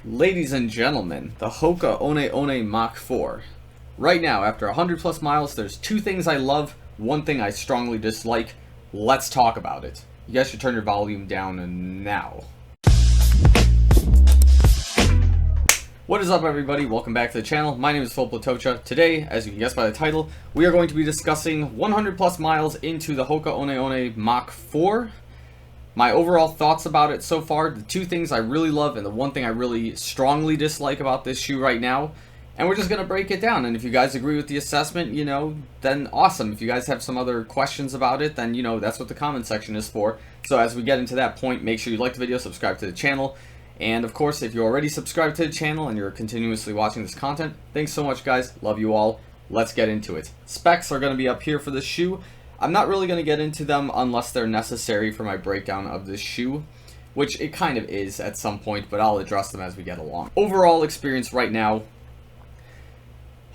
Ladies and gentlemen, the Hoka One Mach 4. Right now, after 100 plus miles, there's two things I love, one thing I strongly dislike. Let's talk about it. You guys should turn your volume down now. What is up, everybody? Welcome back to the channel. My name is Filip Latocha. Today, as you can guess by the title, we are going to be discussing 100 plus miles into the Hoka One Mach 4. My overall thoughts about it so far, the two things I really love and the one thing I really strongly dislike about this shoe right now. And we're just going to break it down. And if you guys agree with the assessment, then awesome. If you guys have some other questions about it, then, that's what the comment section is for. So as we get into that point, make sure you like the video, subscribe to the channel. And of course, if you're already subscribed to the channel and you're continuously watching this content, thanks so much, guys. Love you all. Let's get into it. Specs are going to be up here for this shoe. I'm not really going to get into them unless they're necessary for my breakdown of this shoe, which it kind of is at some point, but I'll address them as we get along. Overall experience right now,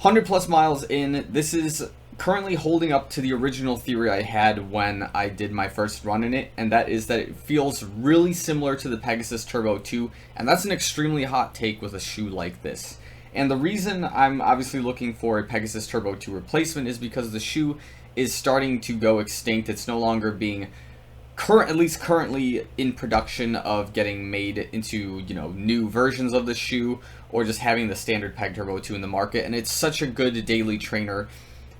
100 plus miles in, this is currently holding up to the original theory I had when I did my first run in it, and that is that it feels really similar to the Pegasus Turbo 2, and that's an extremely hot take with a shoe like this. And the reason I'm obviously looking for a Pegasus Turbo 2 replacement is because the shoe is starting to go extinct. It's no longer being at least currently in production of getting made into, new versions of the shoe or just having the standard Peg Turbo 2 in the market. And it's such a good daily trainer,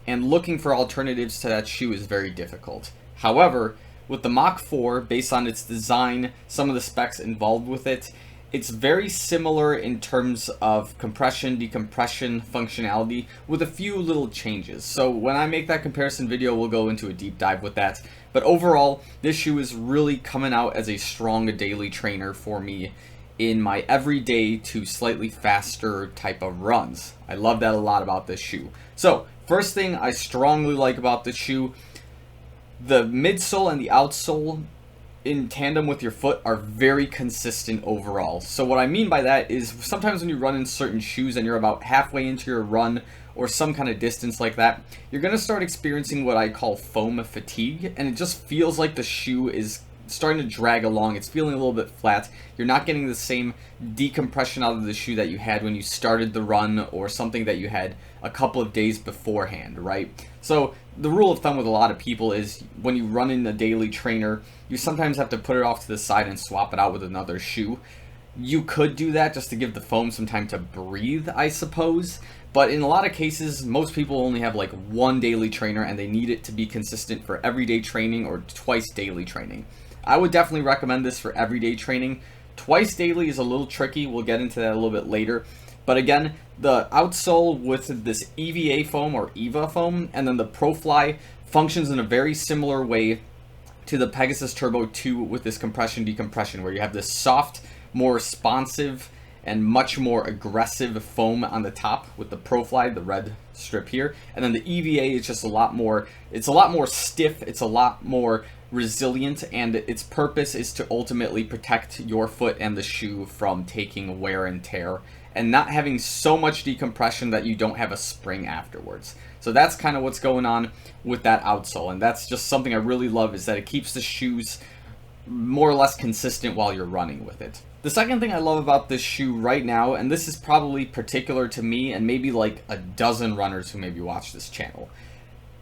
and looking for alternatives to that shoe is very difficult. However, with the Mach 4, based on its design, some of the specs involved with it, it's very similar in terms of compression, decompression, functionality, with a few little changes. So when I make that comparison video, we'll go into a deep dive with that. But overall, this shoe is really coming out as a strong daily trainer for me in my everyday to slightly faster type of runs. I love that a lot about this shoe. So first thing I strongly like about this shoe, the midsole and the outsole in tandem with your foot are very consistent overall. So what I mean by that is sometimes when you run in certain shoes and you're about halfway into your run or some kind of distance like that, you're going to start experiencing what I call foam fatigue, and it just feels like the shoe is starting to drag along. It's feeling a little bit flat. You're not getting the same decompression out of the shoe that you had when you started the run or something that you had a couple of days beforehand, right? So the rule of thumb with a lot of people is when you run in a daily trainer, you sometimes have to put it off to the side and swap it out with another shoe. You could do that just to give the foam some time to breathe, I suppose. But in a lot of cases, most people only have like one daily trainer and they need it to be consistent for everyday training or twice daily training. I would definitely recommend this for everyday training. Twice daily is a little tricky. We'll get into that a little bit later. But again, the outsole with this EVA foam or EVA foam and then the ProFly functions in a very similar way to the Pegasus Turbo 2 with this compression decompression, where you have this soft, more responsive and much more aggressive foam on the top with the ProFly, the red strip here, and then the EVA is just a lot more stiff, it's a lot more resilient, and its purpose is to ultimately protect your foot and the shoe from taking wear and tear and not having so much decompression that you don't have a spring afterwards. So that's kind of what's going on with that outsole, and that's just something I really love, is that it keeps the shoes more or less consistent while you're running with it. The second thing I love about this shoe right now, and this is probably particular to me and maybe like a dozen runners who maybe watch this channel.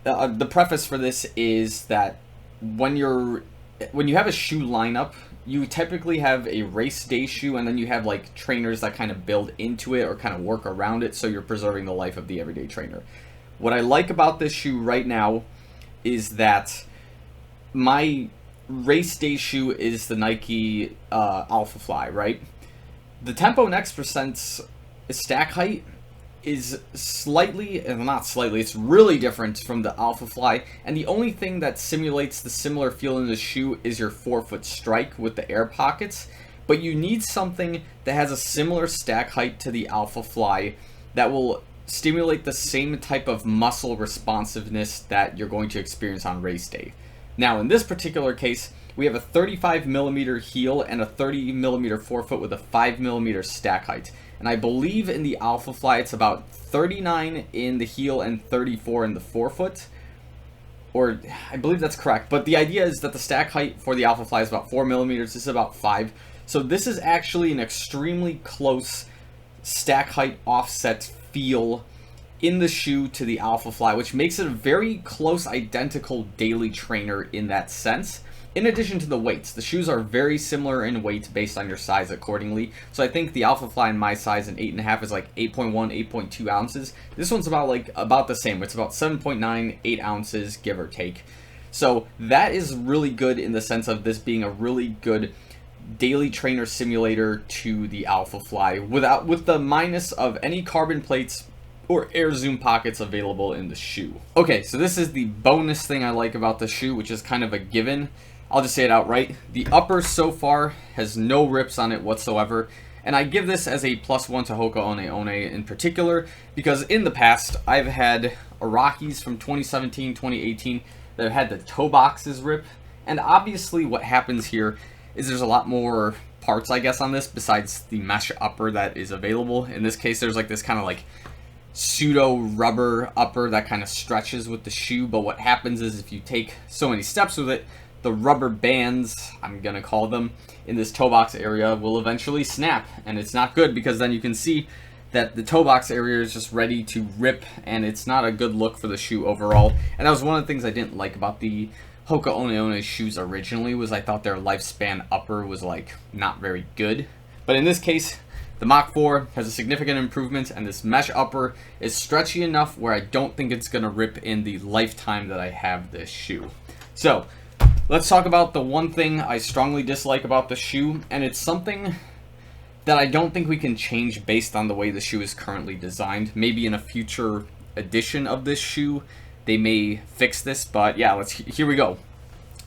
The preface for this is that when you have a shoe lineup, you typically have a race day shoe, and then you have like trainers that kind of build into it or kind of work around it, so you're preserving the life of the everyday trainer. What I like about this shoe right now is that my race day shoe is the Nike Alpha Fly, right? The Tempo Next Percent's stack height is it's really different from the Alpha Fly, and the only thing that simulates the similar feel in the shoe is your forefoot strike with the air pockets, but you need something that has a similar stack height to the Alpha Fly that will stimulate the same type of muscle responsiveness that you're going to experience on race day. Now, in this particular case, we have a 35mm heel and a 30mm forefoot with a 5mm stack height. And I believe in the Alpha Fly, it's about 39 in the heel and 34 in the forefoot. Or, I believe that's correct. But the idea is that the stack height for the Alpha Fly is about 4mm. This is about 5. So this is actually an extremely close stack height offset feel in the shoe to the Alpha Fly, which makes it a very close identical daily trainer in that sense. In addition to the weights, the shoes are very similar in weight based on your size accordingly. So I think the Alpha Fly in my size in 8.5 is like 8.1, 8.2 ounces. This one's about the same. It's about 7.9, 8 ounces, give or take. So that is really good in the sense of this being a really good daily trainer simulator to the Alpha Fly with the minus of any carbon plates or air zoom pockets available in the shoe. Okay, so this is the bonus thing I like about the shoe, which is kind of a given. I'll just say it outright. The upper so far has no rips on it whatsoever, and I give this as a +1 to Hoka One One in particular, because in the past I've had Iraqis from 2017, 2018 that have had the toe boxes rip, and obviously what happens here is there's a lot more parts, I guess, on this besides the mesh upper that is available. In this case, there's like this kind of like pseudo rubber upper that kind of stretches with the shoe, but what happens is if you take so many steps with it, the rubber bands, I'm gonna call them, in this toe box area will eventually snap, and it's not good because then you can see that the toe box area is just ready to rip, and it's not a good look for the shoe overall. And that was one of the things I didn't like about the Hoka One One shoes originally, was I thought their lifespan upper was like not very good. But in this case, the Mach 4 has a significant improvement, and this mesh upper is stretchy enough where I don't think it's gonna rip in the lifetime that I have this shoe. So let's talk about the one thing I strongly dislike about the shoe, and it's something that I don't think we can change based on the way the shoe is currently designed. Maybe in a future edition of this shoe, they may fix this, but yeah, here we go.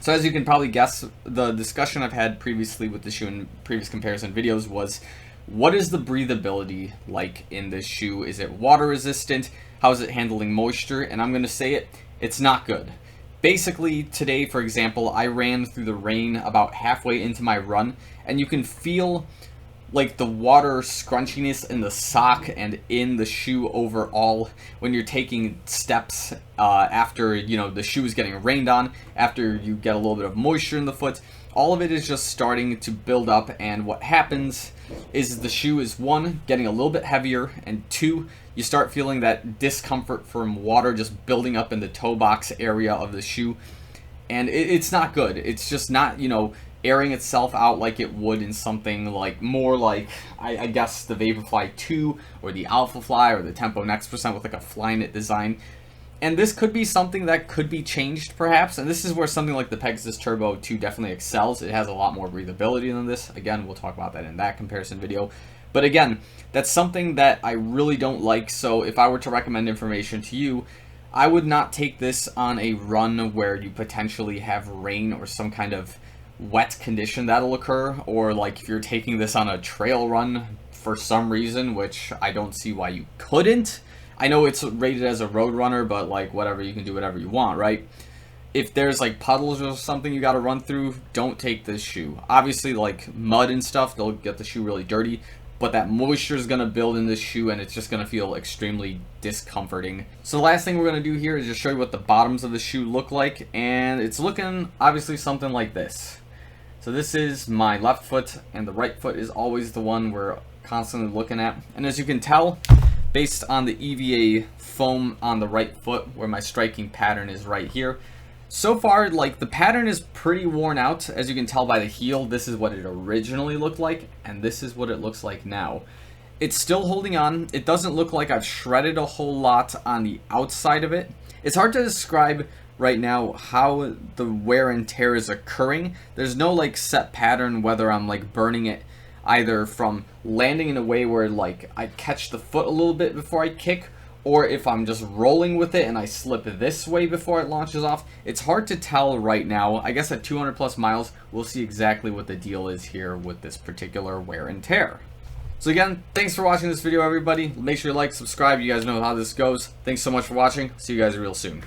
So as you can probably guess, the discussion I've had previously with the shoe in previous comparison videos was, what is the breathability like in this shoe? Is it water resistant? How is it handling moisture? And I'm gonna say it, it's not good. Basically, today, for example, I ran through the rain about halfway into my run, and you can feel like the water scrunchiness in the sock and in the shoe overall when you're taking steps after, you know, the shoe is getting rained on, after you get a little bit of moisture in the foot. All of it is just starting to build up, and what happens is the shoe is, one, getting a little bit heavier, and two, you start feeling that discomfort from water just building up in the toe box area of the shoe, and it's not good. It's just not, you know, airing itself out like it would in something like more like, I guess, the Vaporfly 2 or the Alpha Fly or the Tempo Next Percent with like a fly knit design. And this could be something that could be changed perhaps, and this is where something like the Pegasus Turbo 2 definitely excels. It has a lot more breathability than this. Again, we'll talk about that in that comparison video. But again, that's something that I really don't like, so if I were to recommend information to you, I would not take this on a run where you potentially have rain or some kind of wet condition that'll occur, or like if you're taking this on a trail run for some reason, which I don't see why you couldn't. I know it's rated as a road runner, but like whatever, you can do whatever you want, right? If there's like puddles or something you got to run through, don't take this shoe. Obviously, like mud and stuff, they'll get the shoe really dirty, but that moisture is going to build in this shoe, and it's just going to feel extremely discomforting. So the last thing we're going to do here is just show you what the bottoms of the shoe look like, and it's looking obviously something like this. So this is my left foot, and the right foot is always the one we're constantly looking at. And as you can tell, based on the EVA foam on the right foot, where my striking pattern is right here, so far, like, the pattern is pretty worn out. As you can tell by the heel, this is what it originally looked like, and this is what it looks like now. It's still holding on. It doesn't look like I've shredded a whole lot on the outside of it. It's hard to describe right now how the wear and tear is occurring. There's no like set pattern whether I'm like burning it either from landing in a way where like I catch the foot a little bit before I kick, or if I'm just rolling with it and I slip this way before it launches off. It's hard to tell right now. I guess at 200 plus miles we'll see exactly what the deal is here with this particular wear and tear. So again, thanks for watching this video, everybody. Make sure you like, subscribe. You guys know how this goes. Thanks so much for watching. See you guys real soon.